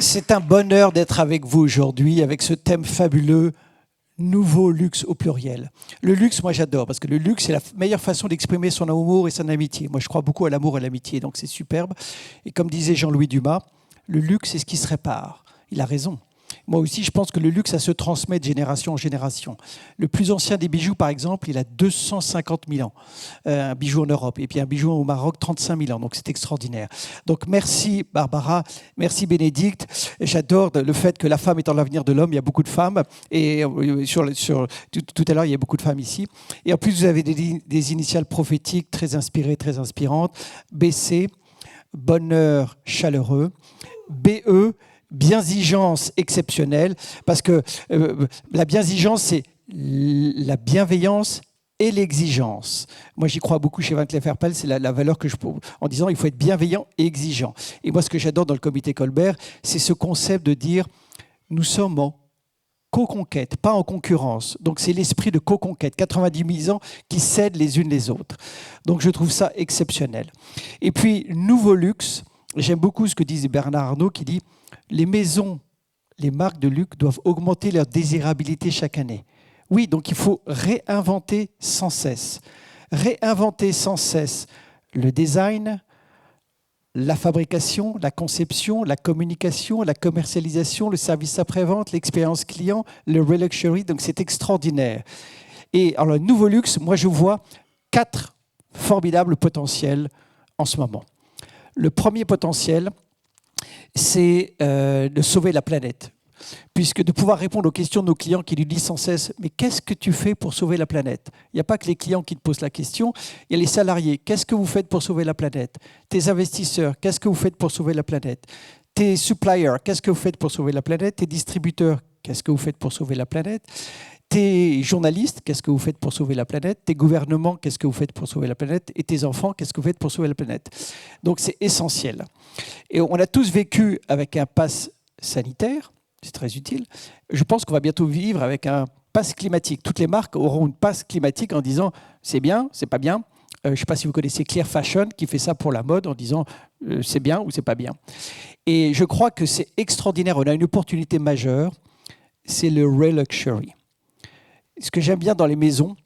C'est un bonheur d'être avec vous aujourd'hui avec ce thème fabuleux, nouveau luxe au pluriel. Le luxe, moi j'adore, parce que le luxe, c'est la meilleure façon d'exprimer son amour et son amitié. Moi je crois beaucoup à l'amour et à l'amitié, donc c'est superbe. Et comme disait Jean-Louis Dumas, le luxe, c'est ce qui se répare. Il a raison. Moi aussi, je pense que le luxe, ça se transmet de génération en génération. Le plus ancien des bijoux, par exemple, il a 250 000 ans. Un bijou en Europe. Et puis un bijou au Maroc, 35 000 ans. Donc c'est extraordinaire. Donc merci Barbara, merci Bénédicte. J'adore le fait que la femme étant l'avenir de l'homme. Il y a beaucoup de femmes. Et tout à l'heure, il y a beaucoup de femmes ici. Et en plus, vous avez des initiales prophétiques très inspirées, très inspirantes. BC, bonheur chaleureux. BE, biensigence exceptionnelle, parce que la biensigence, c'est la bienveillance et l'exigence. Moi, j'y crois beaucoup chez Van Cleef & Arpels, c'est la valeur que je trouve en disant il faut être bienveillant et exigeant. Et moi, ce que j'adore dans le comité Colbert, c'est ce concept de dire nous sommes en co-conquête, pas en concurrence. Donc, c'est l'esprit de co-conquête, 90 000 ans qui cèdent les unes les autres. Donc, je trouve ça exceptionnel. Et puis, nouveau luxe, j'aime beaucoup ce que disait Bernard Arnault qui dit les maisons, les marques de luxe doivent augmenter leur désirabilité chaque année. Oui, donc il faut réinventer sans cesse. Réinventer sans cesse le design, la fabrication, la conception, la communication, la commercialisation, le service après-vente, l'expérience client, le reluxury. Donc c'est extraordinaire. Et alors, le nouveau luxe, moi je vois 4 formidables potentiels en ce moment. Le premier potentiel, c'est de sauver la planète. Puisque de pouvoir répondre aux questions de nos clients qui nous disent sans cesse « Mais qu'est-ce que tu fais pour sauver la planète ?» Il n'y a pas que les clients qui te posent la question, il y a les salariés. Qu'est-ce que vous faites pour sauver la planète? Tes investisseurs, qu'est-ce que vous faites pour sauver la planète? Tes suppliers, qu'est-ce que vous faites pour sauver la planète? Tes distributeurs, qu'est-ce que vous faites pour sauver la planète? Tes journalistes, qu'est-ce que vous faites pour sauver la planète? Tes gouvernements, qu'est-ce que vous faites pour sauver la planète? Et tes enfants, qu'est-ce que vous faites pour sauver la planète? Donc c'est essentiel. Et on a tous vécu avec un pass sanitaire, c'est très utile. Je pense qu'on va bientôt vivre avec un pass climatique. Toutes les marques auront une passe climatique en disant c'est bien, c'est pas bien. Je ne sais pas si vous connaissez Clear Fashion qui fait ça pour la mode en disant c'est bien ou c'est pas bien. Et je crois que c'est extraordinaire. On a une opportunité majeure, c'est le reluxury. Ce que j'aime bien dans les maisons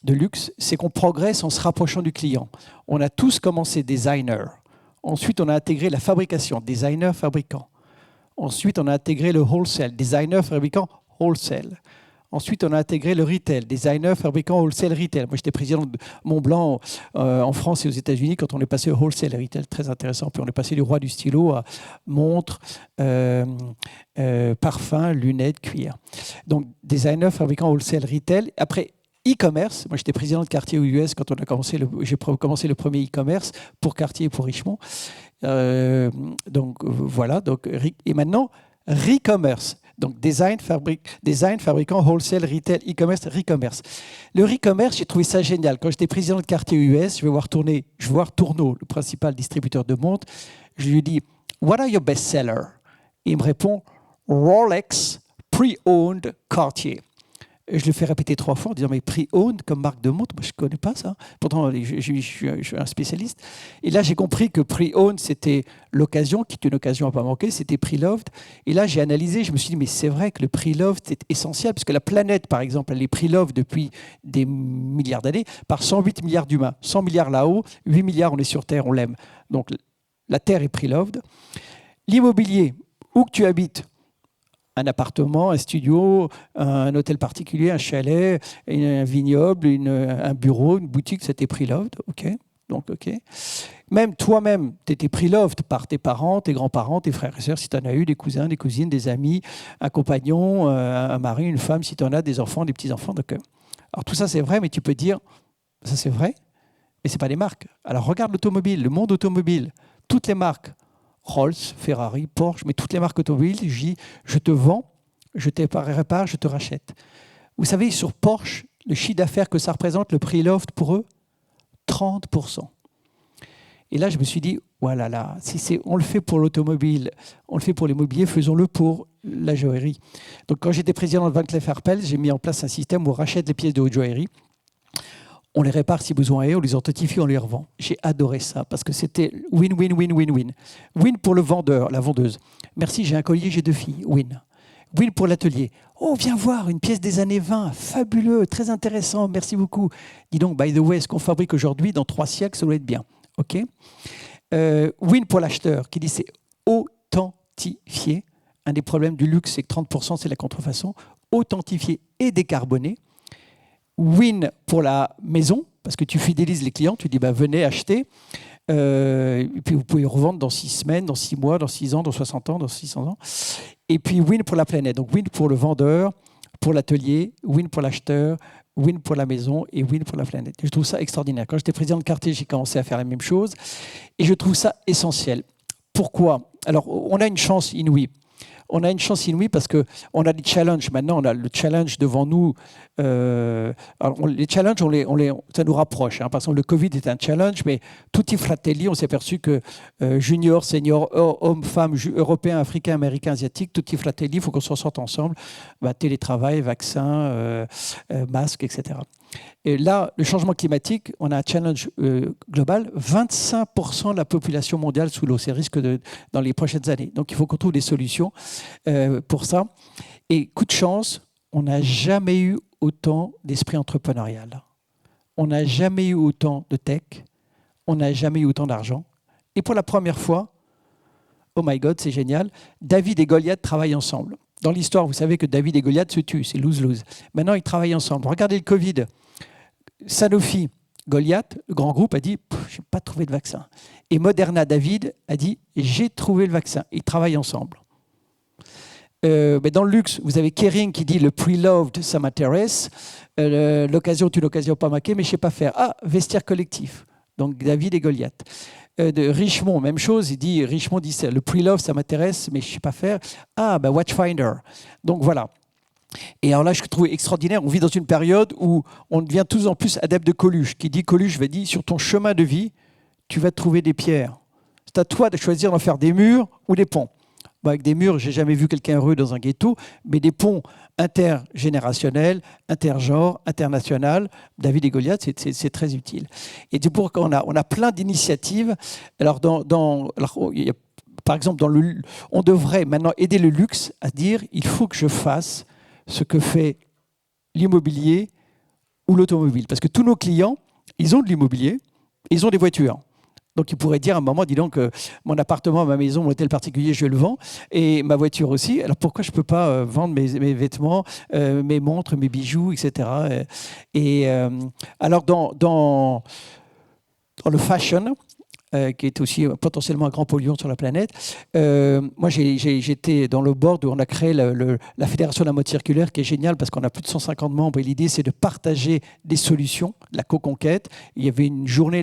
de luxe, c'est qu'on progresse en se rapprochant du client. On a tous commencé designer. Ensuite, on a intégré la fabrication, designer, fabricant. Ensuite, on a intégré le wholesale, designer, fabricant, wholesale. Ensuite, on a intégré le retail, designer, fabricant, wholesale, retail. Moi, j'étais président de Montblanc en France et aux États-Unis quand on est passé au wholesale retail, très intéressant. Puis on est passé du roi du stylo à montres, parfums, lunettes, cuir. Donc, designer, fabricant, wholesale, retail. Après, e-commerce. Moi, j'étais président de Cartier aux US quand j'ai commencé le premier e-commerce pour Cartier et pour Richemont. Donc, voilà. Donc, et maintenant, re-commerce. Donc, design, fabricant, wholesale, retail, e-commerce, re-commerce. Le re-commerce, j'ai trouvé ça génial. Quand j'étais président de Cartier US, je vais voir Tourneau, le principal distributeur de montres. Je lui dis « What are your best sellers ?» Il me répond « Rolex Pre-Owned Cartier ». Je le fais répéter 3 fois en disant « Mais pre-owned comme marque de montre, moi, je ne connais pas ça. » Pourtant, je suis un spécialiste. Et là, j'ai compris que pre-owned, c'était l'occasion, qui est une occasion à ne pas manquer, c'était pre-loved. Et là, j'ai analysé, je me suis dit « Mais c'est vrai que le pre-loved, c'est essentiel, parce que la planète, par exemple, elle est pre-loved depuis des milliards d'années par 108 milliards d'humains. 100 milliards là-haut, 8 milliards, on est sur Terre, on l'aime. Donc, la Terre est pre-loved. L'immobilier, où que tu habites, un appartement, un studio, un hôtel particulier, un chalet, un vignoble, un bureau, une boutique, c'était pre-loved. OK. Donc, OK. Même toi-même, tu étais pre-loved par tes parents, tes grands-parents, tes frères et sœurs, si tu en as eu, des cousins, des cousines, des amis, un compagnon, un mari, une femme, si tu en as, des enfants, des petits-enfants. Donc, alors, tout ça, c'est vrai, mais tu peux dire, ça, c'est vrai, mais ce n'est pas des marques. Alors, regarde l'automobile, le monde automobile, toutes les marques, Rolls, Ferrari, Porsche, mais toutes les marques automobiles, je te vends, je te répare, je te rachète. Vous savez, sur Porsche, le chiffre d'affaires que ça représente, le pre-loved pour eux, 30%. Et là, je me suis dit, voilà, là, si on le fait pour l'automobile, on le fait pour l'immobilier, faisons-le pour la joaillerie. Donc, quand j'étais président de Van Cleef & Arpels, j'ai mis en place un système où on rachète les pièces de haute joaillerie. On les répare si besoin est, on les authentifie, on les revend. J'ai adoré ça parce que c'était win-win-win-win-win. Win pour le vendeur, la vendeuse. Merci, j'ai un collier, j'ai 2 filles. Win. Win pour l'atelier. Oh, viens voir, une pièce des années 20, fabuleux, très intéressant, merci beaucoup. Dis donc, by the way, ce qu'on fabrique aujourd'hui, dans 3 siècles, ça doit être bien. OK. Win pour l'acheteur, qui dit c'est authentifié. Un des problèmes du luxe, c'est que 30%, c'est la contrefaçon. Authentifié et décarboné. Win pour la maison, parce que tu fidélises les clients, tu dis bah, venez acheter, et puis vous pouvez revendre dans 6 semaines, dans 6 mois, dans 6 ans, dans 60 ans, dans 600 ans. Et puis win pour la planète, donc win pour le vendeur, pour l'atelier, win pour l'acheteur, win pour la maison et win pour la planète. Je trouve ça extraordinaire. Quand j'étais président de Cartier, j'ai commencé à faire la même chose et je trouve ça essentiel. Pourquoi? Alors, on a une chance inouïe. On a une chance inouïe parce qu'on a des challenges. Maintenant, on a le challenge devant nous. Alors les challenges, ça nous rapproche. Par exemple, le Covid est un challenge, mais tutti fratelli, on s'est aperçu que junior, senior, hommes, femmes, européens, africains, américains, asiatiques, tutti fratelli, il faut qu'on s'en sorte ensemble. Télétravail, vaccin, masque, etc. Et là, le changement climatique, on a un challenge global. 25% de la population mondiale sous l'eau. C'est risque dans les prochaines années. Donc, il faut qu'on trouve des solutions pour ça. Et coup de chance, on n'a jamais eu autant d'esprit entrepreneurial. On n'a jamais eu autant de tech. On n'a jamais eu autant d'argent. Et pour la première fois, oh my God, c'est génial, David et Goliath travaillent ensemble. Dans l'histoire, vous savez que David et Goliath se tuent, c'est lose-lose. Maintenant, ils travaillent ensemble. Regardez le Covid. Sanofi, Goliath, le grand groupe, a dit « je n'ai pas trouvé de vaccin ». Et Moderna, David, a dit « j'ai trouvé le vaccin ». Ils travaillent ensemble. Mais dans le luxe, vous avez Kering qui dit « le pre-loved, ça m'intéresse. L'occasion est une occasion pas manquée, mais je ne sais pas faire ». Ah, vestiaire collectif. Donc David et Goliath. De Richemont, même chose. Richemont dit « le pre-love, ça m'intéresse, mais je ne sais pas faire ». Ah, Watchfinder. Donc voilà. Et alors là, je trouve extraordinaire, on vit dans une période où on devient de plus en plus adepte de Coluche, qui dit, Coluche va dire, sur ton chemin de vie, tu vas trouver des pierres. C'est à toi de choisir d'en faire des murs ou des ponts. Avec des murs, j'ai jamais vu quelqu'un heureux dans un ghetto, mais des ponts intergénérationnels, intergenres, internationaux, David et Goliath, c'est très utile. Et c'est pour qu'on a plein d'initiatives. Alors, par exemple, on devrait maintenant aider le luxe à dire, il faut que je fasse ce que fait l'immobilier ou l'automobile. Parce que tous nos clients, ils ont de l'immobilier, ils ont des voitures. Donc ils pourraient dire à un moment, dis donc, mon appartement, ma maison, mon hôtel particulier, je le vends, et ma voiture aussi. Alors pourquoi je ne peux pas vendre mes vêtements, mes montres, mes bijoux, etc. Alors dans le fashion, qui est aussi potentiellement un grand polluant sur la planète. Moi, j'étais dans le board où on a créé la Fédération de la mode circulaire, qui est géniale parce qu'on a plus de 150 membres et l'idée, c'est de partager des solutions, la co-conquête. Il y avait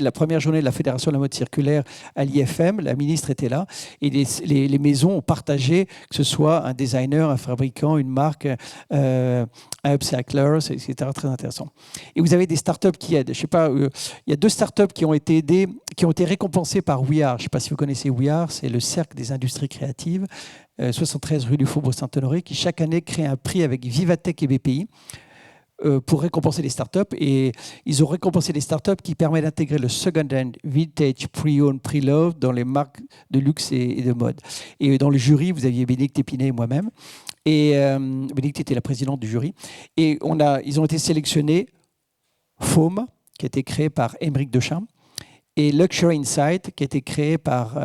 la première journée de la Fédération de la mode circulaire à l'IFM, la ministre était là, et les maisons ont partagé, que ce soit un designer, un fabricant, une marque, un upcycler, etc. Très intéressant. Et vous avez des startups qui aident. Je sais pas, il y a 2 startups qui ont été aidées, qui ont été récompensées par We Are. Je ne sais pas si vous connaissez We Are, c'est le Cercle des industries créatives, 73 rue du Faubourg Saint-Honoré, qui chaque année crée un prix avec Vivatech et BPI pour récompenser les startups. Et ils ont récompensé les startups qui permettent d'intégrer le second-hand, vintage, pre-owned, pre-loved dans les marques de luxe et de mode. Et dans le jury, vous aviez Bénédicte Épinay et moi-même. Et Bénédicte était la présidente du jury. Et ils ont été sélectionnés Foam, qui a été créé par Émeric Deschamps, et Luxury Insight, qui a été créé par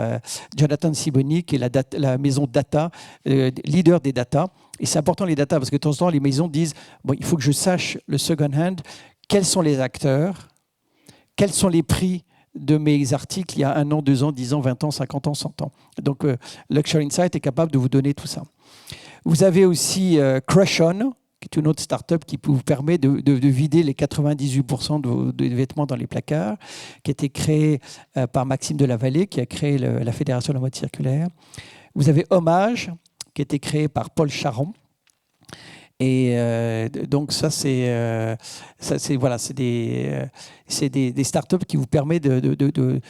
Jonathan Siboni, qui est la maison data, leader des data. Et c'est important les data, parce que de temps en temps, les maisons disent bon, il faut que je sache le second hand, quels sont les acteurs, quels sont les prix de mes articles il y a 1 an, 2 ans, 10 ans, 20 ans, 50 ans, 100 ans. Donc, Luxury Insight est capable de vous donner tout ça. Vous avez aussi Crush On, qui est une autre start-up qui vous permet de vider les 98% de vos vêtements dans les placards, qui a été créée par Maxime Delavallée, qui a créé la Fédération de la mode circulaire. Vous avez Hommage, qui a été créé par Paul Charon. Et donc ça, c'est des start-up qui vous permettent de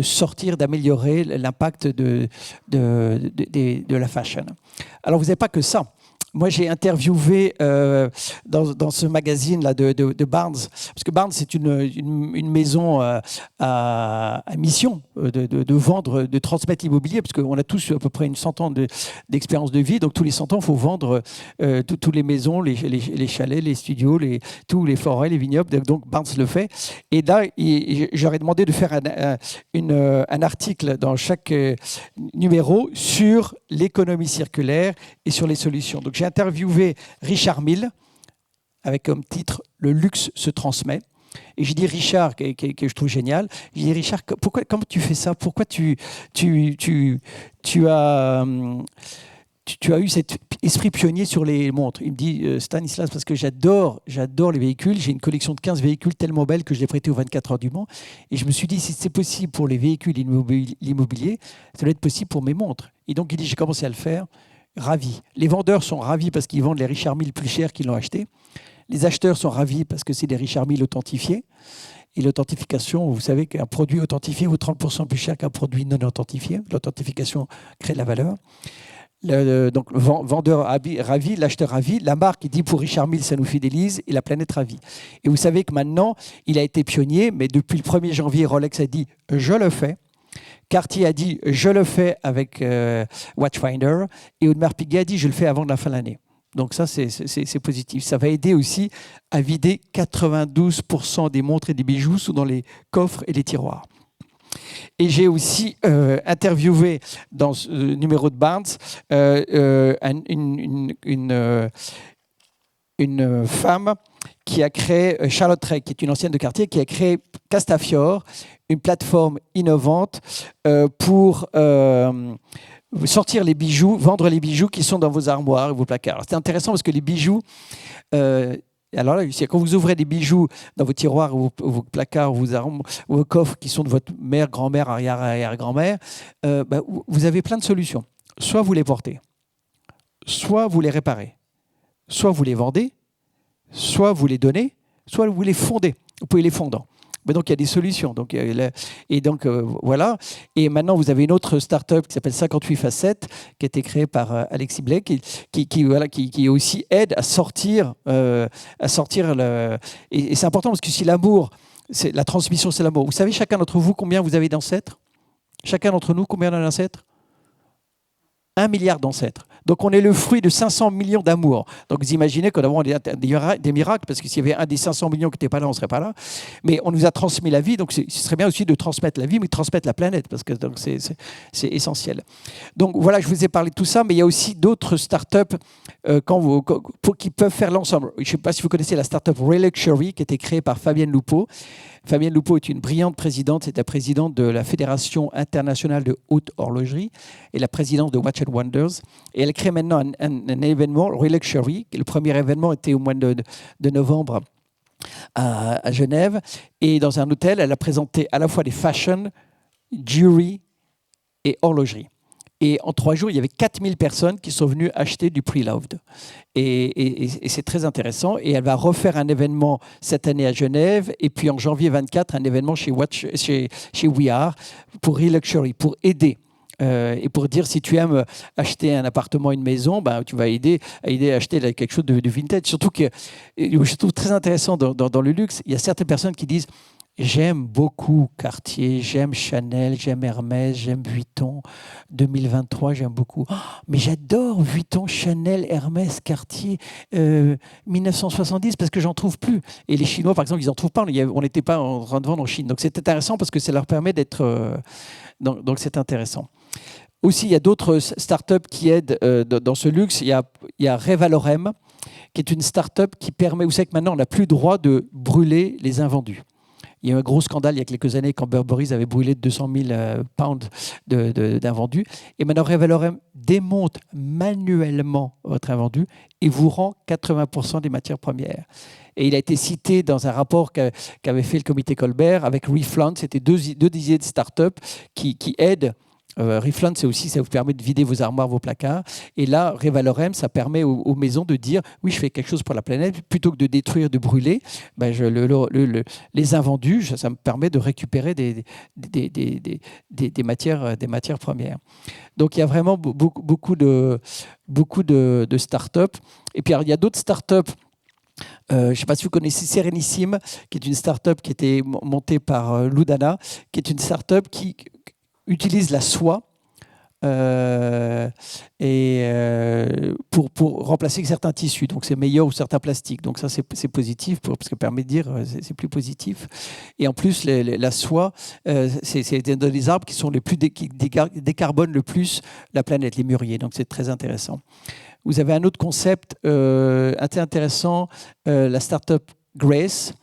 sortir, d'améliorer l'impact de la fashion. Alors, vous n'avez pas que ça. Moi, j'ai interviewé dans ce magazine-là de Barnes, parce que Barnes, c'est une maison à mission de vendre, de transmettre l'immobilier, parce qu'on a tous à peu près une centaine d'expérience de vie, donc tous les 100 ans, il faut vendre toutes les maisons, les chalets, les studios, tous les forêts, les vignobles, donc Barnes le fait. Et là, j'aurais demandé de faire un article dans chaque numéro sur l'économie circulaire et sur les solutions. Donc j'ai interviewé Richard Mille avec comme titre « Le luxe se transmet ». Et j'ai dit Richard, que je trouve génial, j'ai dit Richard, comment tu fais ça? Pourquoi tu as eu cet esprit pionnier sur les montres? Il me dit Stanislas, parce que j'adore les véhicules. J'ai une collection de 15 véhicules tellement belle que je l'ai prêté aux 24 heures du Mans. Et je me suis dit, si c'est possible pour les véhicules l'immobilier, ça doit être possible pour mes montres. Et donc il dit, j'ai commencé à le faire. Ravi. Les vendeurs sont ravis parce qu'ils vendent les Richard Mille plus chers qu'ils l'ont acheté. Les acheteurs sont ravis parce que c'est des Richard Mille authentifiés. Et l'authentification, vous savez qu'un produit authentifié vaut 30% plus cher qu'un produit non authentifié. L'authentification crée de la valeur. Donc le vendeur ravi, l'acheteur ravi, la marque il dit pour Richard Mille ça nous fidélise et la planète ravie. Et vous savez que maintenant il a été pionnier, mais depuis le 1er janvier Rolex a dit je le fais. Cartier a dit je le fais avec Watchfinder et Audemars Piguet a dit je le fais avant la fin de l'année. Donc ça c'est positif. Ça va aider aussi à vider 92% des montres et des bijoux sont dans les coffres et les tiroirs. Et j'ai aussi interviewé dans ce numéro de Barnes une femme qui a créé, Charlotte Rey, qui est une ancienne de Cartier, qui a créé Castafiore, une plateforme innovante pour sortir les bijoux, vendre les bijoux qui sont dans vos armoires et vos placards. C'est intéressant parce que les bijoux... alors là, quand vous ouvrez des bijoux dans vos tiroirs, vos placards, vos coffres qui sont de votre mère, grand-mère, arrière-grand-mère, vous avez plein de solutions. Soit vous les portez, soit vous les réparez, soit vous les vendez, soit vous les donnez, soit vous les fondez. Vous pouvez les fondre. Mais donc, il y a des solutions. Voilà. Et maintenant, vous avez une autre start-up qui s'appelle 58 Facettes, qui a été créée par Alexis Blake, qui aussi aide à sortir. Et c'est important parce que si l'amour, la transmission, c'est l'amour. Vous savez, chacun d'entre vous, combien vous avez d'ancêtres? Chacun d'entre nous, combien on a d'ancêtres? 1 milliard d'ancêtres. Donc on est le fruit de 500 millions d'amour. Donc vous imaginez qu'on a des miracles, parce que s'il y avait un des 500 millions qui n'était pas là, on ne serait pas là. Mais on nous a transmis la vie, donc ce serait bien aussi de transmettre la vie, mais de transmettre la planète, parce que c'est essentiel. Donc voilà, je vous ai parlé de tout ça, mais il y a aussi d'autres startups qui peuvent faire l'ensemble. Je ne sais pas si vous connaissez la startup Reluxury, qui a été créée par Fabienne Loupeau. Fabienne Loupeau est une brillante présidente, c'est la présidente de la Fédération internationale de haute horlogerie et la présidente de Watch and Wonders. Et elle crée maintenant un événement, Reluxury. Le premier événement était au mois de novembre à Genève. Et dans un hôtel, elle a présenté à la fois des fashion, jewelry et horlogerie. Et en 3 jours, il y avait 4000 personnes qui sont venues acheter du pre-loved. Et c'est très intéressant. Et elle va refaire un événement cette année à Genève. Et puis en janvier 24, un événement chez We Are pour Reluxury, pour aider. Et pour dire, si tu aimes acheter un appartement, une maison, tu vas aider à acheter quelque chose de vintage. Surtout que je trouve très intéressant dans le luxe, il y a certaines personnes qui disent j'aime beaucoup Cartier, j'aime Chanel, j'aime Hermès, j'aime Vuitton. 2023, j'aime beaucoup. Oh, mais j'adore Vuitton, Chanel, Hermès, Cartier, 1970 parce que j'en trouve plus. Et les Chinois, par exemple, ils n'en trouvent pas. On n'était pas en train de vendre en Chine. Donc c'est intéressant parce que ça leur permet d'être... Donc c'est intéressant. Aussi, il y a d'autres startups qui aident dans ce luxe. Il y a Revalorem, qui est une startup qui permet... Vous savez que maintenant, on n'a plus le droit de brûler les invendus. Il y a eu un gros scandale il y a quelques années quand Burberry avait brûlé 200 000 pounds d'invendus. Et maintenant, Revalorem démonte manuellement votre invendu et vous rend 80% des matières premières. Et il a été cité dans un rapport qu'avait fait le comité Colbert avec Reflaunt. C'était deux dizaines de startups qui aident Riflon, c'est aussi, ça vous permet de vider vos armoires, vos placards. Et là, Revalorem, ça permet aux maisons de dire, oui, je fais quelque chose pour la planète, plutôt que de détruire, de brûler, ben les invendus, ça me permet de récupérer des matières premières. Donc, il y a vraiment beaucoup de start-up. Et puis, alors, il y a d'autres start-up. Je ne sais pas si vous connaissez Serenissime, qui est une start-up qui a été montée par Ludana, qui est une start-up qui utilise la soie pour remplacer certains tissus. Donc, c'est meilleur ou certains plastiques. Donc, ça, c'est positif parce que ça permet de dire c'est plus positif. Et en plus, la soie, c'est dans les arbres qui sont les plus qui décarbonent le plus la planète, les mûriers. Donc, c'est très intéressant. Vous avez un autre concept intéressant, la start-up Grace.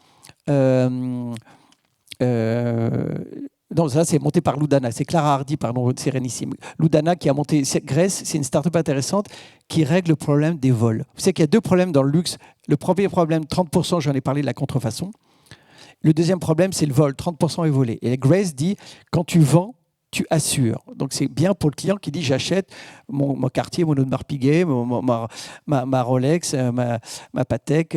Non, ça, c'est monté par Ludana. C'est Clara Hardy, pardon, Sérénissime. Ludana qui a monté Grace, c'est une start-up intéressante qui règle le problème des vols. Vous savez qu'il y a deux problèmes dans le luxe. Le premier problème, 30%, j'en ai parlé, de la contrefaçon. Le deuxième problème, c'est le vol. 30% est volé. Et Grace dit, quand tu vends, tu assures. Donc, c'est bien pour le client qui dit j'achète mon Cartier, mon Audemars Piguet, ma Rolex, ma Patek,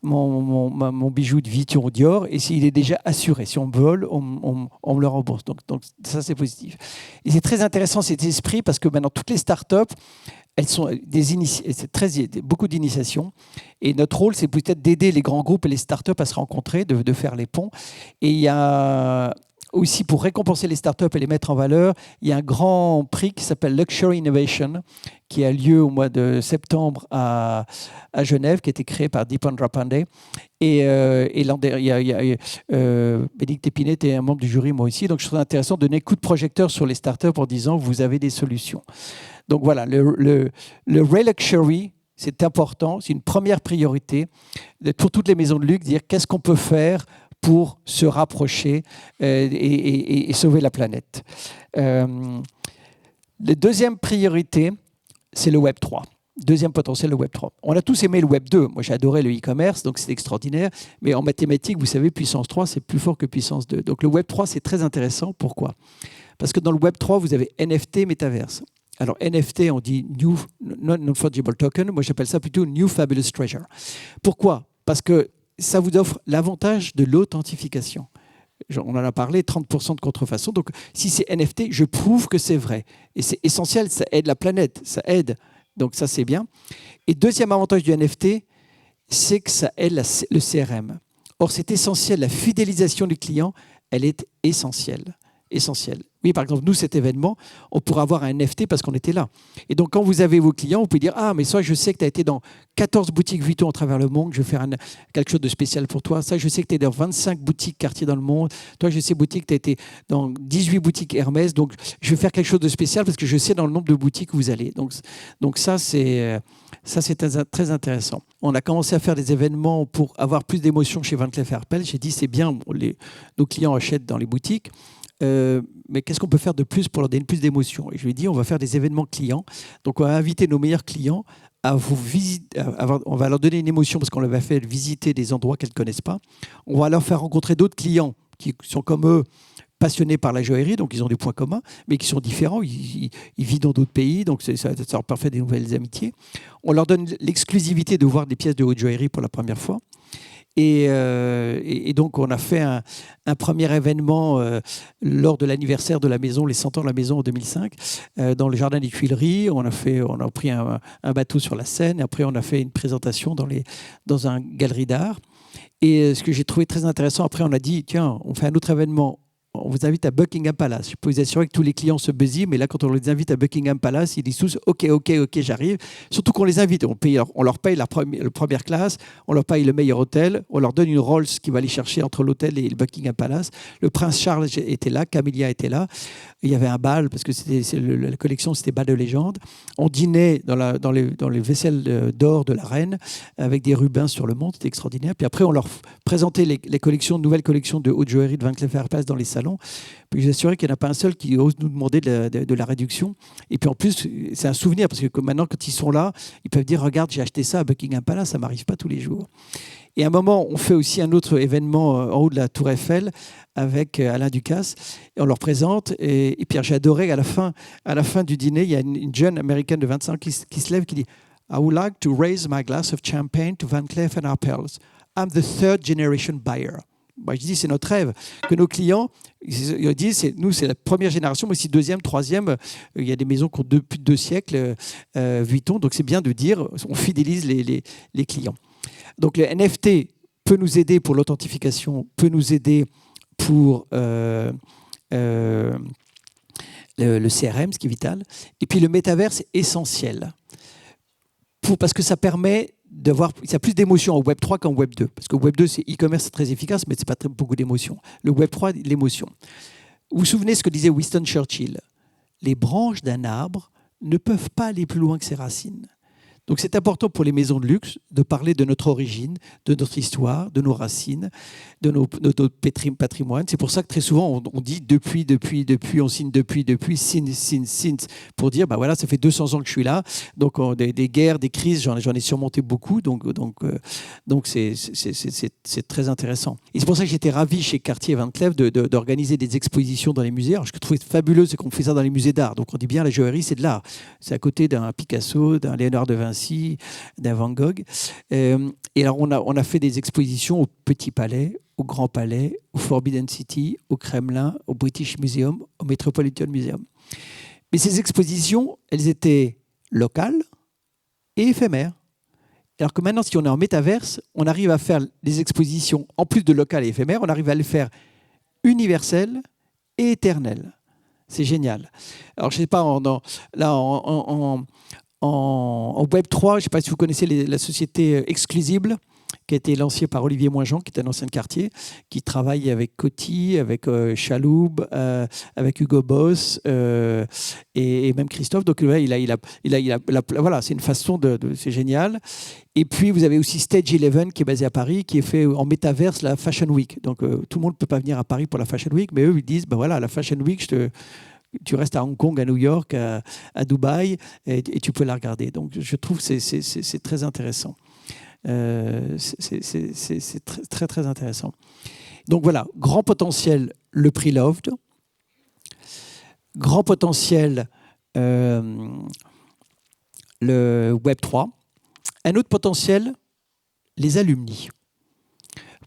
mon bijou de Vuitton Dior, et s'il est déjà assuré. Si on vole, on me le rembourse. Donc, ça, c'est positif. Et c'est très intéressant cet esprit parce que maintenant, toutes les startups, elles sont beaucoup d'initiations. Et notre rôle, c'est peut-être d'aider les grands groupes et les startups à se rencontrer, de faire les ponts. Et il y a aussi, pour récompenser les startups et les mettre en valeur, il y a un grand prix qui s'appelle Luxury Innovation, qui a lieu au mois de septembre à Genève, qui a été créé par Deependra Pandey. Et Bénédicte Épinay était un membre du jury, moi aussi. Donc, je trouve intéressant de donner coup de projecteur sur les startups en disant vous avez des solutions. Donc voilà, le Reluxury, c'est important, c'est une première priorité pour toutes les maisons de luxe, dire qu'est-ce qu'on peut faire pour se rapprocher et sauver la planète. La deuxième priorité, c'est le Web 3. Deuxième potentiel, le Web 3. On a tous aimé le Web 2. Moi, j'ai adoré le e-commerce, donc c'est extraordinaire. Mais en mathématiques, vous savez, puissance 3, c'est plus fort que puissance 2. Donc le Web 3, c'est très intéressant. Pourquoi ? Parce que dans le Web 3, vous avez NFT, métaverse. Alors NFT, on dit New Non-Fungible Token. Moi, j'appelle ça plutôt New Fabulous Treasure. Pourquoi ? Parce que ça vous offre l'avantage de l'authentification. On en a parlé, 30% de contrefaçon. Donc, si c'est NFT, je prouve que c'est vrai. Et c'est essentiel, ça aide la planète, ça aide. Donc, ça, c'est bien. Et deuxième avantage du NFT, c'est que ça aide le CRM. Or, c'est essentiel. La fidélisation du client, elle est essentielle. Oui, par exemple, nous, cet événement, on pourrait avoir un NFT parce qu'on était là. Et donc, quand vous avez vos clients, vous pouvez dire « Ah, mais ça, je sais que tu as été dans 14 boutiques Vuitton à travers le monde, je vais faire quelque chose de spécial pour toi. Ça, je sais que tu es dans 25 boutiques Cartier dans le monde. Toi, je sais, boutique, tu as été dans 18 boutiques Hermès. Donc, je vais faire quelque chose de spécial parce que je sais dans le nombre de boutiques où vous allez. » Donc ça, c'est très intéressant. On a commencé à faire des événements pour avoir plus d'émotions chez Van Cleef & Arpels. J'ai dit « C'est bien, nos clients achètent dans les boutiques. » Mais qu'est-ce qu'on peut faire de plus pour leur donner plus d'émotion ? Et je lui ai dit, on va faire des événements clients. Donc, on va inviter nos meilleurs clients à vous visiter. On va leur donner une émotion parce qu'on leur va faire visiter des endroits qu'elles ne connaissent pas. On va leur faire rencontrer d'autres clients qui sont comme eux, passionnés par la joaillerie, donc ils ont des points communs, mais qui sont différents. Ils vivent dans d'autres pays, donc ça leur permet des nouvelles amitiés. On leur donne l'exclusivité de voir des pièces de haute joaillerie pour la première fois. Et donc, on a fait un premier événement lors de l'anniversaire de la maison, les 100 ans de la maison en 2005, dans le jardin des Tuileries. On a pris un bateau sur la Seine. Et après, on a fait une présentation dans une galerie d'art. Et ce que j'ai trouvé très intéressant, après, on a dit, tiens, on fait un autre événement. On vous invite à Buckingham Palace. Je peux vous assurer que tous les clients se buzzent, mais là, quand on les invite à Buckingham Palace, ils disent tous « Ok, j'arrive ». Surtout qu'on les invite. On leur paye la première classe, on leur paye le meilleur hôtel, on leur donne une Rolls qui va les chercher entre l'hôtel et le Buckingham Palace. Le prince Charles était là, Camilla était là. Il y avait un bal, parce que la collection, c'était bal de légende. On dînait dans les vaisselles d'or de la reine, avec des rubins sur le monde, c'était extraordinaire. Puis après, on leur présentait les nouvelles collections de haute joaillerie de Van Cleef & Arpels dans les salons. Puis je vous assure qu'il n'y en a pas un seul qui ose nous demander de la réduction. Et puis en plus, c'est un souvenir, parce que maintenant, quand ils sont là, ils peuvent dire « Regarde, j'ai acheté ça à Buckingham Palace, ça ne m'arrive pas tous les jours ». Et à un moment, on fait aussi un autre événement en haut de la Tour Eiffel avec Alain Ducasse. Et on leur présente. Et Pierre, j'ai adoré, à la fin du dîner, il y a une jeune américaine de 25 ans qui se lève, qui dit « I would like to raise my glass of champagne to Van Cleef & Arpels. I'm the third generation buyer. » Moi, je dis, c'est notre rêve que nos clients, ils disent, nous, c'est la première génération, mais aussi deuxième, troisième. Il y a des maisons qui ont plus de 2 siècles, Vuitton. Donc, c'est bien de dire, on fidélise les clients. Donc, le NFT peut nous aider pour l'authentification, peut nous aider pour le CRM, ce qui est vital. Et puis, le métaverse est essentiel parce que ça permet d'avoir, il y a plus d'émotions en Web 3 qu'en Web 2. Parce que Web 2, c'est e-commerce, c'est très efficace, mais ce n'est pas beaucoup d'émotions. Le Web 3, l'émotion. Vous vous souvenez ce que disait Winston Churchill? Les branches d'un arbre ne peuvent pas aller plus loin que ses racines. Donc c'est important pour les maisons de luxe de parler de notre origine, de notre histoire, de nos racines, de notre patrimoine. C'est pour ça que très souvent on dit depuis, on signe depuis, since, pour dire bah voilà, ça fait 200 ans que je suis là. Donc des guerres, des crises, j'en ai surmonté beaucoup. Donc c'est très intéressant. Et c'est pour ça que j'étais ravi chez Cartier Van Cleef d'organiser des expositions dans les musées. Alors, ce que je trouvais fabuleux, c'est qu'on fait ça dans les musées d'art. Donc on dit bien la joaillerie, c'est de l'art. C'est à côté d'un Picasso, d'un Léonard de Vinci, d'un Van Gogh. Et alors, on a fait des expositions au Petit Palais, au Grand Palais, au Forbidden City, au Kremlin, au British Museum, au Metropolitan Museum. Mais ces expositions, elles étaient locales et éphémères. Alors que maintenant, si on est en métaverse, on arrive à faire des expositions, en plus de locales et éphémères, on arrive à les faire universelles et éternelles. C'est génial. Alors, je ne sais pas, en Web 3, je ne sais pas si vous connaissez la société Exclusible, qui a été lancée par Olivier Moinjean, qui est un ancien de Cartier, qui travaille avec Coty, avec Chaloub, avec Hugo Boss et même Christophe. Donc voilà, c'est une façon c'est génial. Et puis vous avez aussi Stage 11 qui est basé à Paris, qui est fait en métaverse la Fashion Week. Donc tout le monde ne peut pas venir à Paris pour la Fashion Week, mais eux ils disent ben voilà, la Fashion Week, tu restes à Hong Kong, à New York, à Dubaï, et tu peux la regarder. Donc, je trouve que c'est très intéressant. C'est très, très intéressant. Donc, voilà, grand potentiel, le pre-loved. Grand potentiel, le Web 3. Un autre potentiel, les alumni.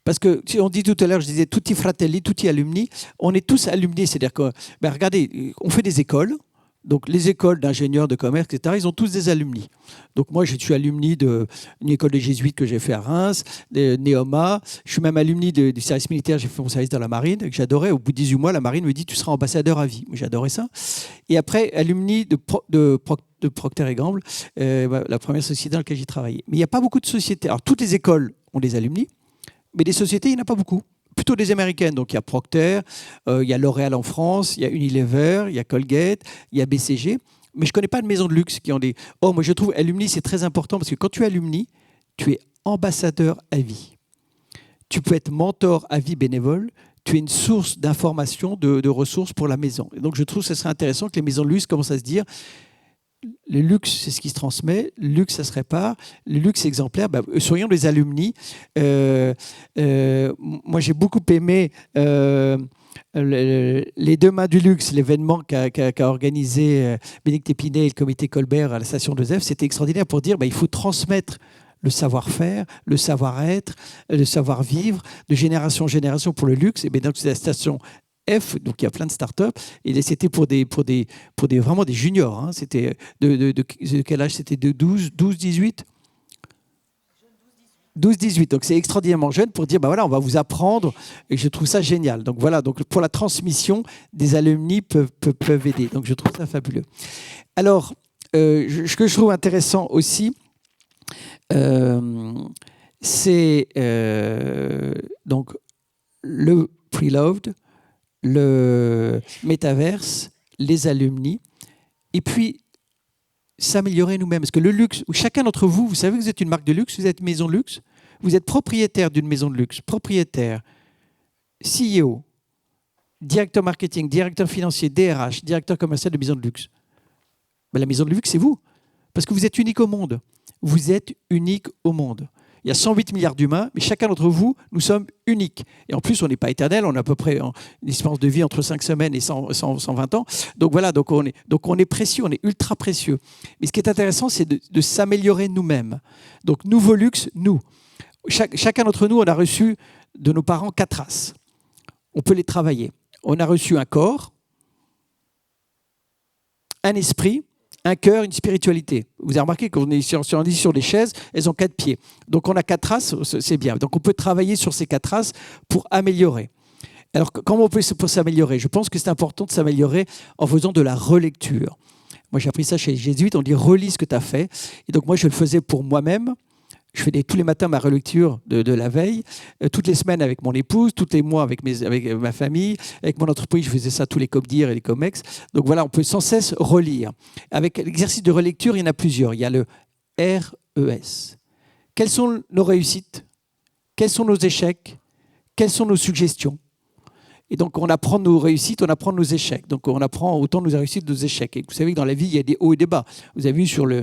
Parce que, si on dit tout à l'heure, je disais tutti fratelli, tutti alumni, on est tous alumni. C'est-à-dire que, regardez, on fait des écoles. Donc, les écoles d'ingénieurs, de commerce, etc., ils ont tous des alumni. Donc, moi, je suis alumni d'une école des jésuites que j'ai fait à Reims, de Neoma. Je suis même alumni du service militaire. J'ai fait mon service dans la marine, que j'adorais. Au bout de 18 mois, la marine me dit tu seras ambassadeur à vie. J'adorais ça. Et après, alumni de Procter & Gamble, la première société dans laquelle j'ai travaillé. Mais il n'y a pas beaucoup de sociétés. Alors, toutes les écoles ont des alumni. Mais des sociétés, il n'y en a pas beaucoup. Plutôt des américaines. Donc, il y a Procter, il y a L'Oréal en France, il y a Unilever, il y a Colgate, il y a BCG. Mais je ne connais pas de maisons de luxe qui ont des... Oh, moi, je trouve alumni, c'est très important parce que quand tu es alumni, tu es ambassadeur à vie. Tu peux être mentor à vie bénévole. Tu es une source d'information, de ressources pour la maison. Et donc, je trouve que ce serait intéressant que les maisons de luxe commencent à se dire... Le luxe, c'est ce qui se transmet. Le luxe, ça se répare. Le luxe exemplaire, soyons des alumni. Moi, j'ai beaucoup aimé les Deux Mains du Luxe, l'événement qu'a organisé Bénédicte Épinay et le comité Colbert à la station de Zef. C'était extraordinaire pour dire qu'il faut transmettre le savoir-faire, le savoir-être, le savoir-vivre de génération en génération pour le luxe. Et bien, donc, c'est la station F, donc il y a plein de startups, et c'était pour vraiment des juniors. Hein. C'était de quel âge? C'était de 12, 18 12-18, donc c'est extraordinairement jeune pour dire, voilà, on va vous apprendre, et je trouve ça génial. Donc voilà, donc pour la transmission, des alumni peuvent aider, donc je trouve ça fabuleux. Alors, ce que je trouve intéressant aussi, c'est donc le preloved, le métaverse, les alumni, et puis s'améliorer nous-mêmes. Parce que le luxe, chacun d'entre vous, vous savez que vous êtes une marque de luxe, vous êtes une maison de luxe, vous êtes propriétaire d'une maison de luxe, propriétaire, CEO, directeur marketing, directeur financier, DRH, directeur commercial de maison de luxe. La maison de luxe, c'est vous. Parce que vous êtes unique au monde. Vous êtes unique au monde. Il y a 108 milliards d'humains, mais chacun d'entre vous, nous sommes uniques. Et en plus, on n'est pas éternel, on a à peu près une espérance de vie entre 5 semaines et 120 ans. Donc voilà, donc on est précieux, on est ultra précieux. Mais ce qui est intéressant, c'est de s'améliorer nous-mêmes. Donc nouveau luxe, nous. Chacun d'entre nous, on a reçu de nos parents 4 races. On peut les travailler. On a reçu un corps, un esprit, un cœur, une spiritualité. Vous avez remarqué qu'on est sur des chaises, elles ont 4 pieds. Donc on a 4 races, c'est bien. Donc on peut travailler sur ces 4 races pour améliorer. Alors comment on peut s'améliorer? Je pense que c'est important de s'améliorer en faisant de la relecture. Moi j'ai appris ça chez les jésuites, on dit relis ce que tu as fait. Et donc moi je le faisais pour moi-même. Je fais tous les matins ma relecture de la veille, toutes les semaines avec mon épouse, tous les mois avec ma famille, avec mon entreprise, je faisais ça tous les COMDIR et les COMEX. Donc voilà, on peut sans cesse relire. Avec l'exercice de relecture, il y en a plusieurs. Il y a le RES. Quelles sont nos réussites? Quels sont nos échecs? Quelles sont nos suggestions? Et donc, on apprend nos réussites, on apprend nos échecs. Donc, on apprend autant nos réussites que nos échecs. Et vous savez que dans la vie, il y a des hauts et des bas. Vous avez vu sur le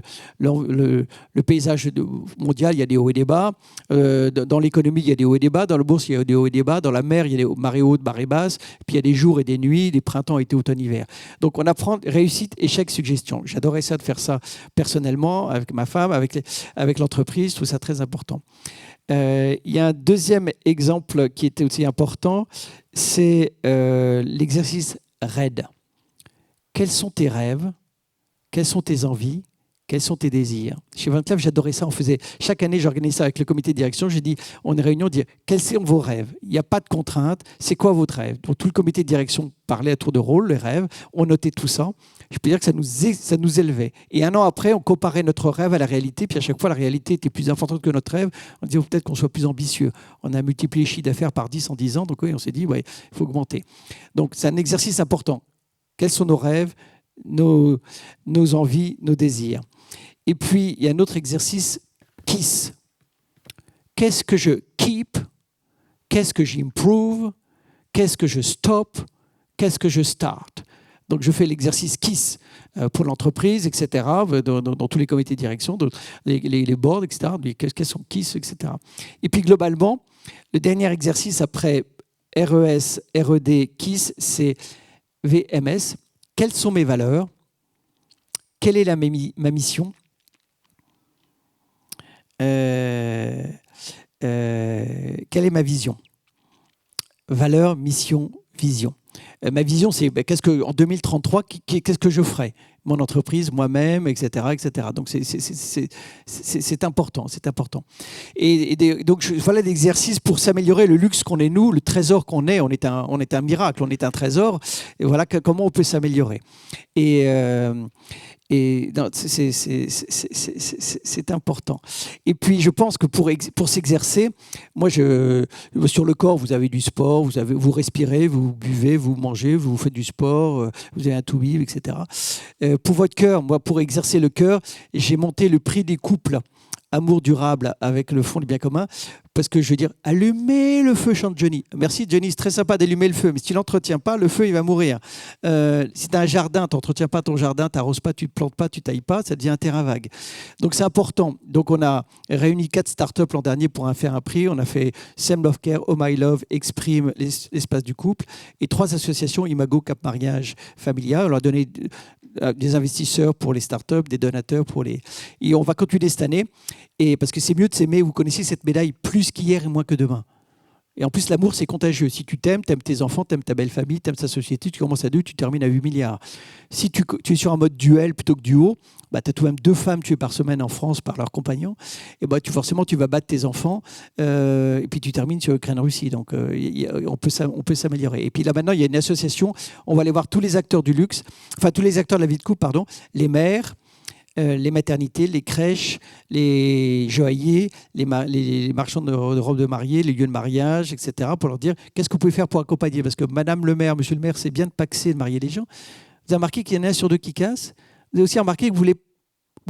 paysage mondial, il y a des hauts et des bas. Dans l'économie, il y a des hauts et des bas. Dans la bourse, il y a des hauts et des bas. Dans la mer, il y a des marées hautes, marées basses. Puis, il y a des jours et des nuits, des printemps, été, automne, hiver. Donc, on apprend réussite, échec, suggestion. J'adorais ça, de faire ça personnellement, avec ma femme, avec l'entreprise. Je trouve ça très important. Il y a un deuxième exemple qui était aussi important, c'est l'exercice RAID. Quels sont tes rêves? Quelles sont tes envies? Quels sont tes désirs? Chez Van Cleef, j'adorais ça. On faisait, chaque année, j'organisais ça avec le comité de direction. J'ai dit, on est réunion, dire quels sont vos rêves? Il n'y a pas de contrainte. C'est quoi votre rêve? Donc, tout le comité de direction parlait à tour de rôle, les rêves. On notait tout ça. Je peux dire que ça nous élevait. Et un an après, on comparait notre rêve à la réalité. Puis à chaque fois, la réalité était plus importante que notre rêve. On disait, peut-être qu'on soit plus ambitieux. On a multiplié le chiffre d'affaires par 10 en 10 ans. Donc oui, on s'est dit, ouais, il faut augmenter. Donc c'est un exercice important. Quels sont nos rêves, nos envies, nos désirs? Et puis, il y a un autre exercice, KISS. Qu'est-ce que je keep? Qu'est-ce que j'improve? Qu'est-ce que je stop? Qu'est-ce que je start? Donc, je fais l'exercice KISS pour l'entreprise, etc., dans tous les comités de direction, les boards, etc., quels sont KISS, etc. Et puis, globalement, le dernier exercice après RES, RED, KISS, c'est VMS. Quelles sont mes valeurs? Quelle est ma mission? Quelle est ma vision? Valeur, mission, vision. Ma vision, c'est en 2033, qu'est-ce que je ferai? Mon entreprise, moi-même, etc., etc. Donc, c'est important, c'est important. Donc, voilà l'exercice pour s'améliorer, le luxe qu'on est, nous, le trésor qu'on est. On est un miracle, on est un trésor. Et voilà comment on peut s'améliorer. C'est important. Et puis, je pense que pour s'exercer, moi, sur le corps, vous avez du sport, vous respirez, vous buvez, vous mangez, vous faites du sport, vous avez un to-be, etc. Pour votre cœur, moi, pour exercer le cœur, j'ai monté le prix des couples Amour durable avec le Fonds du bien commun, parce que je veux dire, allumez le feu, chante Johnny. Merci Johnny, c'est très sympa d'allumer le feu, mais si tu ne l'entretiens pas, le feu il va mourir. Si tu as un jardin, tu n'entretiens pas ton jardin, tu n'arroses pas, tu ne plantes pas, tu ne tailles pas, ça devient un terrain vague. Donc c'est important. Donc on a réuni 4 startups l'an dernier pour faire un prix. On a fait Same Love Care, Oh My Love, Exprime, l'espace du couple, et 3 associations, Imago, Cap Mariage, Familia. On leur a donné des investisseurs pour les startups, des donateurs pour les... Et on va continuer cette année, et parce que c'est mieux de s'aimer. Vous connaissez cette médaille, plus qu'hier et moins que demain. Et en plus, l'amour, c'est contagieux. Si tu t'aimes tes enfants, t'aimes ta belle famille, t'aimes ta société, tu commences à 2, tu termines à 8 milliards. Si tu es sur un mode duel plutôt que duo, tu as tout de même 2 femmes tuées par semaine en France par leurs compagnons, et forcément, tu vas battre tes enfants, et puis tu termines sur Ukraine-Russie. Donc, on peut s'améliorer. Et puis là, maintenant, il y a une association, on va aller voir tous les acteurs du luxe, enfin, tous les acteurs de la vie de couple, pardon, les mères, les maternités, les crèches, les joailliers, les marchands de robes de mariée, les lieux de mariage, etc., pour leur dire qu'est-ce que vous pouvez faire pour accompagner. Parce que madame le maire, monsieur le maire, c'est bien de paxer, de marier les gens. Vous avez remarqué qu'il y en a un sur 2 qui casse. Vous avez aussi remarqué que vous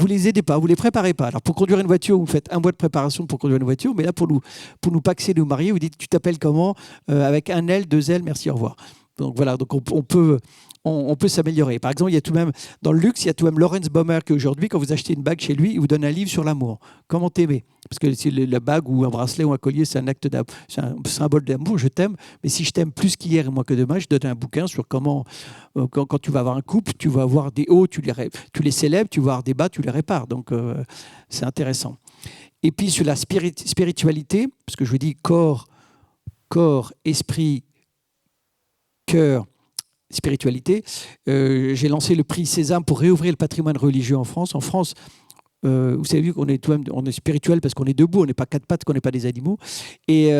les aidez pas, vous les préparez pas. Alors pour conduire une voiture, vous faites 1 mois de préparation pour conduire une voiture, mais là pour nous paxer, nous marier, vous dites tu t'appelles comment, avec un L, 2 L, merci, au revoir. Donc voilà, donc on peut on peut s'améliorer. Par exemple, il y a tout de même, dans le luxe, il y a tout de même Lawrence Baumer qui aujourd'hui, quand vous achetez une bague chez lui, il vous donne un livre sur l'amour. Comment t'aimer? Parce que si la bague ou un bracelet ou un collier, c'est un acte d'amour, c'est un symbole d'amour, je t'aime. Mais si je t'aime plus qu'hier et moins que demain, je donne un bouquin sur comment, quand tu vas avoir un couple, tu vas avoir des hauts, tu les célèbres, tu vas avoir des bas, tu les répares. Donc, c'est intéressant. Et puis, sur la spiritualité, parce que je vous dis corps, esprit, cœur, spiritualité, j'ai lancé le prix Sésame pour réouvrir le patrimoine religieux en France. En France, vous savez qu'on est, on est spirituel parce qu'on est debout, on n'est pas quatre pattes, qu'on n'est pas des animaux. Et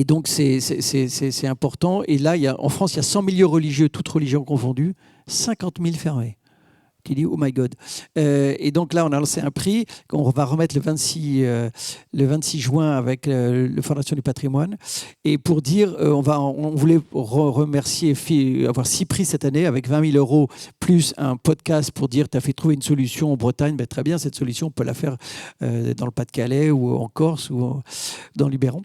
donc, c'est important. Et là, en France, il y a 100 milieux religieux, toutes religions confondues, 50 000 fermés. Qui dit « Oh my God ». Et donc là, on a lancé un prix qu'on va remettre le 26 juin avec la Fondation du patrimoine. Et pour dire, on voulait remercier, avoir 6 prix cette année avec 20 000 € plus un podcast pour dire « Tu as fait trouver une solution en Bretagne ». Ben, très bien, cette solution, on peut la faire dans le Pas-de-Calais ou en Corse ou dans le Luberon.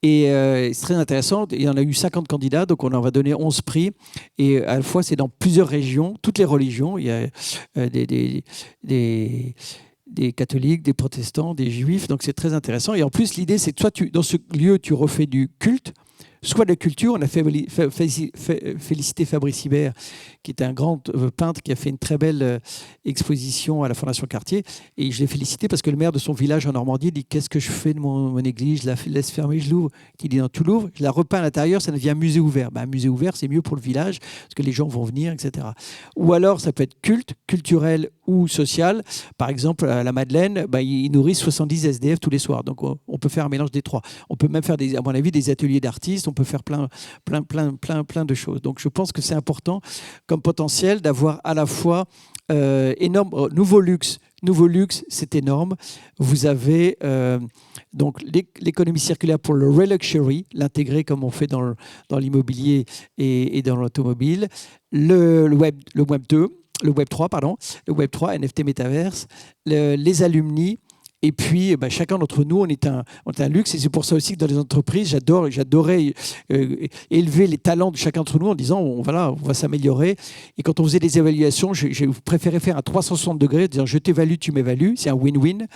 Et c'est très intéressant. Il y en a eu 50 candidats, donc on en va donner 11 prix. Et à la fois, c'est dans plusieurs régions, toutes les religions. Il y a des catholiques, des protestants, des juifs, donc c'est très intéressant. Et en plus, l'idée, c'est que soit dans ce lieu, tu refais du culte, soit de la culture. On a félicité Fabrice Hibert, qui est un grand peintre qui a fait une très belle exposition à la Fondation Cartier. Et je l'ai félicité parce que le maire de son village en Normandie dit « Qu'est-ce que je fais de mon église? Je la laisse fermer, je l'ouvre. » Il dit « Non, tu l'ouvres, je la repeins à l'intérieur, ça devient un musée ouvert. » Un musée ouvert, c'est mieux pour le village parce que les gens vont venir, etc. Ou alors, ça peut être culturel ou social. Par exemple, à la Madeleine, ils nourrissent 70 SDF tous les soirs. Donc, on peut faire un mélange des trois. On peut même faire, à mon avis, des ateliers d'artistes. On peut faire plein de choses. Donc, je pense que c'est important comme potentiel d'avoir à la fois énorme nouveau luxe, c'est énorme. Vous avez donc l'économie circulaire pour le reluxury, l'intégrer comme on fait dans l'immobilier et dans l'automobile, le web 2, le web 3, NFT Metaverse, les alumni. Et puis, chacun d'entre nous, on est un luxe. Et c'est pour ça aussi que dans les entreprises, j'adorais élever les talents de chacun d'entre nous en disant, on va s'améliorer. Et quand on faisait des évaluations, j'ai préféré faire un 360 degrés, dire je t'évalue, tu m'évalues. C'est un win-win.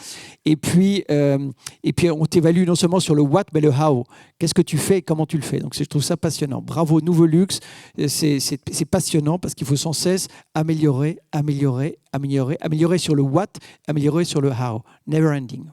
Et puis, on t'évalue non seulement sur le what, mais le how. Qu'est-ce que tu fais et comment tu le fais. Donc, je trouve ça passionnant. Bravo, nouveau luxe. C'est passionnant parce qu'il faut sans cesse améliorer sur le what, améliorer sur le how. Never ending.